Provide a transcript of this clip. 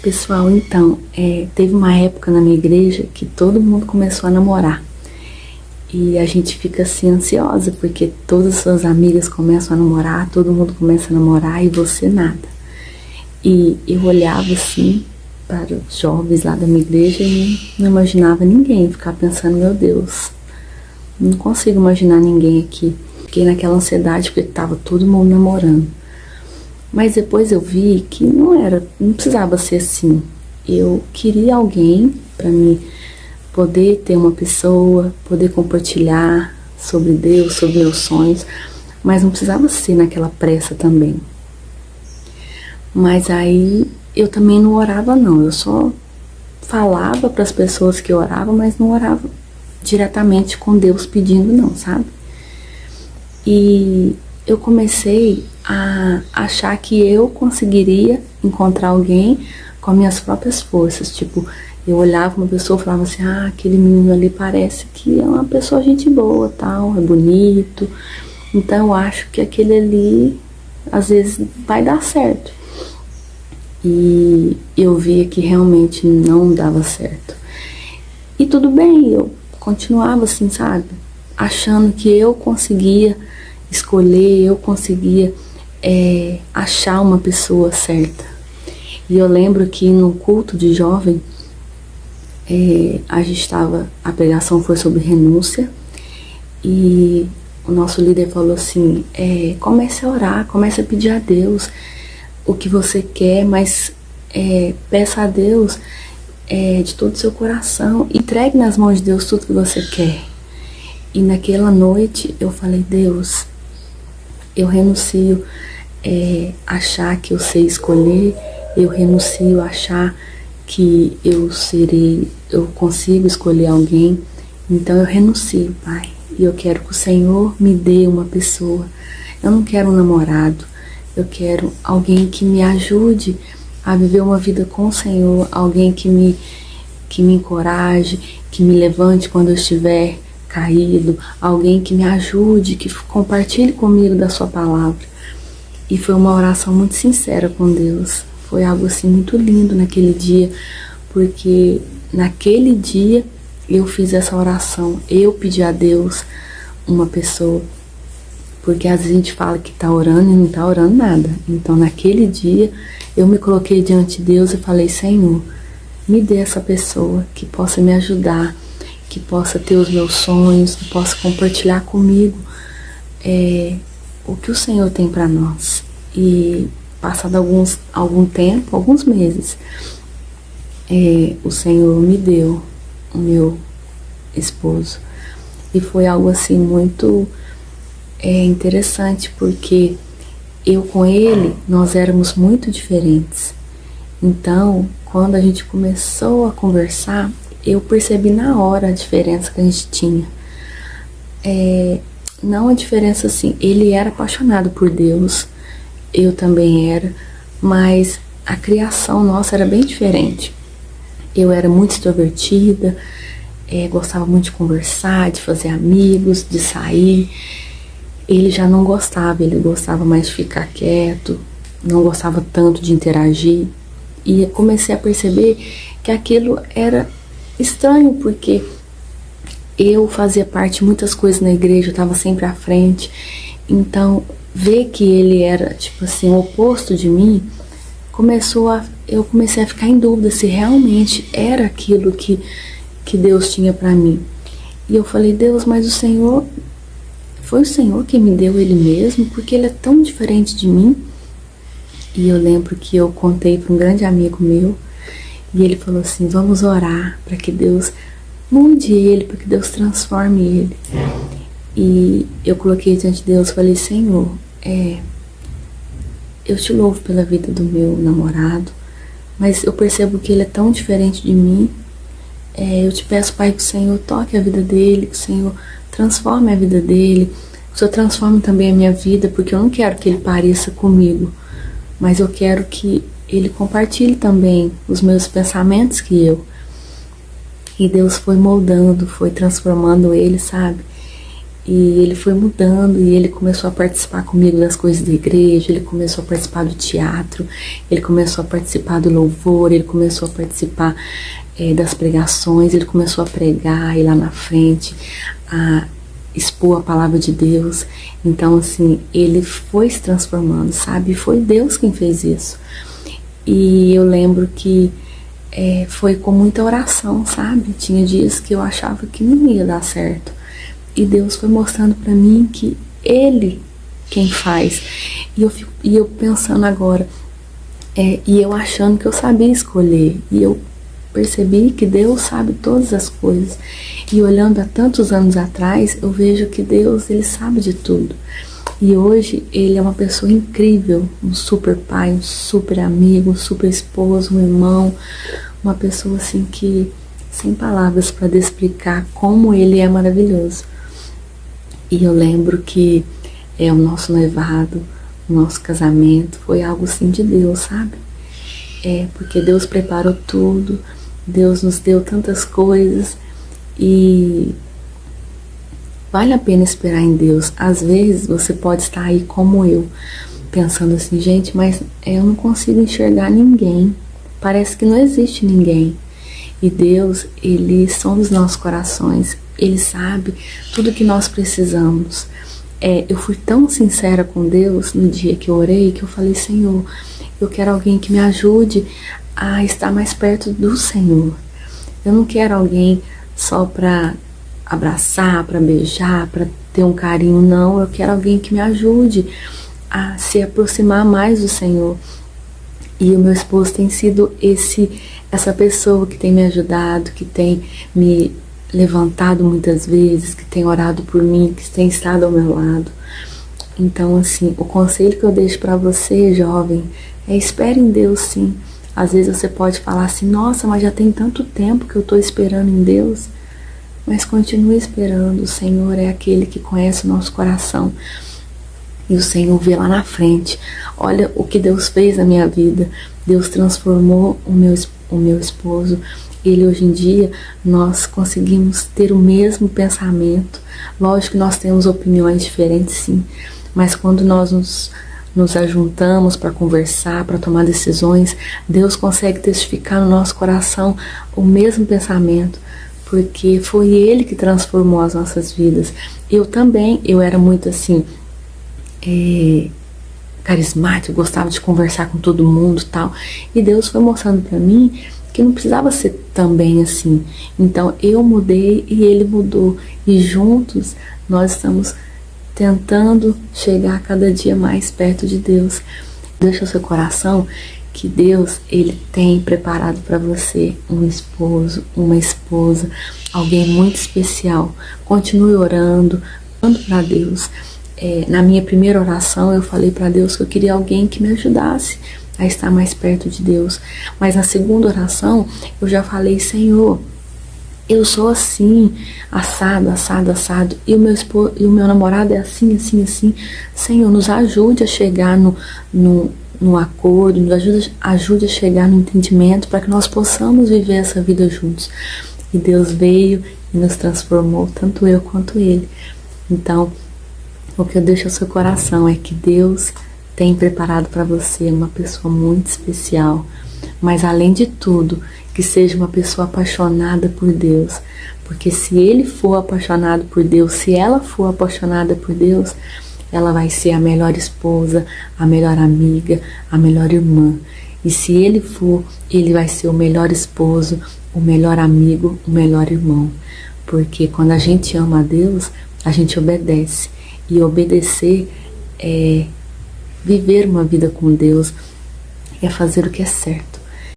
Pessoal, então, teve uma época na minha igreja que todo mundo começou a namorar. E a gente fica assim ansiosa, porque todas as suas amigas começam a namorar, todo mundo começa a namorar e você nada. E eu olhava assim para os jovens lá da minha igreja e não imaginava ninguém, ficava pensando, meu Deus, não consigo imaginar ninguém aqui. Fiquei naquela ansiedade porque estava todo mundo namorando. Mas depois eu vi que não precisava ser assim. Eu queria alguém para mim poder ter uma pessoa, poder compartilhar sobre Deus, sobre meus sonhos, mas não precisava ser naquela pressa também. Mas aí eu também não orava não, eu só falava para as pessoas que oravam, mas não orava diretamente com Deus pedindo não, sabe? E eu comecei a achar que eu conseguiria encontrar alguém com as minhas próprias forças. Tipo, eu olhava uma pessoa e falava assim, aquele menino ali parece que é uma pessoa gente boa, tal, é bonito. Então eu acho que aquele ali às vezes vai dar certo. E eu via que realmente não dava certo. E tudo bem, eu continuava assim, sabe? Achando que eu conseguia escolher, eu conseguia achar uma pessoa certa. E eu lembro que no culto de jovem, a pregação foi sobre renúncia, e o nosso líder falou assim, comece a orar, comece a pedir a Deus o que você quer, mas peça a Deus de todo o seu coração, entregue nas mãos de Deus tudo que você quer. E naquela noite eu falei, Deus, eu renuncio achar que eu sei escolher, eu renuncio achar que eu consigo escolher alguém. Então eu renuncio, Pai, e eu quero que o Senhor me dê uma pessoa. Eu não quero um namorado, eu quero alguém que me ajude a viver uma vida com o Senhor, alguém que me encoraje, que me levante quando eu estiver caído, alguém que me ajude, que compartilhe comigo da sua palavra. E foi uma oração muito sincera com Deus. Foi algo assim muito lindo naquele dia, porque naquele dia eu fiz essa oração, eu pedi a Deus uma pessoa, porque às vezes a gente fala que está orando e não está orando nada. Então naquele dia eu me coloquei diante de Deus e falei, Senhor, me dê essa pessoa que possa me ajudar, que possa ter os meus sonhos, que possa compartilhar comigo o que o Senhor tem para nós. E passado algum tempo, alguns meses, o Senhor me deu o meu esposo. E foi algo assim muito interessante, porque eu com ele, nós éramos muito diferentes. Então, quando a gente começou a conversar, eu percebi na hora a diferença que a gente tinha. Não a diferença assim, ele era apaixonado por Deus, eu também era, mas a criação nossa era bem diferente. Eu era muito extrovertida, gostava muito de conversar, de fazer amigos, de sair. Ele já não gostava, ele gostava mais de ficar quieto, não gostava tanto de interagir. E comecei a perceber que aquilo era estranho, porque eu fazia parte de muitas coisas na igreja, eu estava sempre à frente. Então, ver que ele era, tipo assim, o oposto de mim, eu comecei a ficar em dúvida se realmente era aquilo que Deus tinha para mim. E eu falei, Deus, mas foi o Senhor que me deu ele mesmo, porque ele é tão diferente de mim. E eu lembro que eu contei para um grande amigo meu, e ele falou assim, vamos orar para que Deus mude ele, para que Deus transforme ele. E eu coloquei diante de Deus e falei, Senhor, eu te louvo pela vida do meu namorado, mas eu percebo que ele é tão diferente de mim. Eu te peço, Pai, que o Senhor toque a vida dele, que o Senhor transforme a vida dele, que o Senhor transforme também a minha vida, porque eu não quero que ele pareça comigo, mas eu quero que ele compartilhe também os meus pensamentos que eu. E Deus foi moldando, foi transformando ele, sabe? E ele foi mudando e ele começou a participar comigo das coisas da igreja, ele começou a participar do teatro, ele começou a participar do louvor, ele começou a participar das pregações, ele começou a pregar, ir lá na frente, a expor a palavra de Deus. Então, assim, ele foi se transformando, sabe? Foi Deus quem fez isso. E eu lembro que foi com muita oração, sabe? Tinha dias que eu achava que não ia dar certo. E Deus foi mostrando pra mim que Ele quem faz. E eu pensando agora, e eu achando que eu sabia escolher. E eu percebi que Deus sabe todas as coisas. E olhando há tantos anos atrás, eu vejo que Deus, Ele sabe de tudo. E hoje Ele é uma pessoa incrível, um super pai, um super amigo, um super esposo, um irmão, uma pessoa assim que, sem palavras para explicar como Ele é maravilhoso. E eu lembro que o nosso noivado, o nosso casamento foi algo assim de Deus, sabe? Porque Deus preparou tudo, Deus nos deu tantas coisas e vale a pena esperar em Deus. Às vezes você pode estar aí como eu, pensando assim, gente, mas eu não consigo enxergar ninguém, parece que não existe ninguém. E Deus, Ele sonda os nossos corações, Ele sabe tudo que nós precisamos. Eu fui tão sincera com Deus no dia que eu orei, que eu falei, Senhor, eu quero alguém que me ajude a estar mais perto do Senhor. Eu não quero alguém só para abraçar, para beijar, para ter um carinho, não. Eu quero alguém que me ajude a se aproximar mais do Senhor. E o meu esposo tem sido essa pessoa que tem me ajudado, que tem me levantado muitas vezes, que tem orado por mim, que tem estado ao meu lado. Então, assim, o conselho que eu deixo para você, jovem, espere em Deus, sim. Às vezes você pode falar assim, nossa, mas já tem tanto tempo que eu estou esperando em Deus. Mas continue esperando, o Senhor é aquele que conhece o nosso coração. E o Senhor vê lá na frente. Olha o que Deus fez na minha vida. Deus transformou o meu esposo. Ele hoje em dia, nós conseguimos ter o mesmo pensamento. Lógico que nós temos opiniões diferentes, sim. Mas quando nós nos ajuntamos para conversar, para tomar decisões, Deus consegue testificar no nosso coração o mesmo pensamento. Porque foi Ele que transformou as nossas vidas. Eu também, eu era muito assim, carismática, gostava de conversar com todo mundo e tal. E Deus foi mostrando para mim que não precisava ser também assim. Então eu mudei e Ele mudou. E juntos nós estamos tentando chegar cada dia mais perto de Deus. Deixa o seu coração que Deus, Ele tem preparado para você um esposo, uma esposa, alguém muito especial. Continue orando para Deus. Na minha primeira oração eu falei para Deus que eu queria alguém que me ajudasse a estar mais perto de Deus. Mas na segunda oração eu já falei, Senhor, eu sou assim, assado, assado, assado, e o meu namorado é assim, assim, assim. Senhor, nos ajude a chegar no acordo, nos ajude a chegar no entendimento para que nós possamos viver essa vida juntos. E Deus veio e nos transformou, tanto eu quanto Ele. Então, o que eu deixo ao seu coração é que Deus tem preparado para você uma pessoa muito especial, mas além de tudo, que seja uma pessoa apaixonada por Deus, porque se ele for apaixonado por Deus, se ela for apaixonada por Deus, ela vai ser a melhor esposa, a melhor amiga, a melhor irmã. E se ele for, ele vai ser o melhor esposo, o melhor amigo, o melhor irmão. Porque quando a gente ama a Deus, a gente obedece. E obedecer é viver uma vida com Deus, é fazer o que é certo.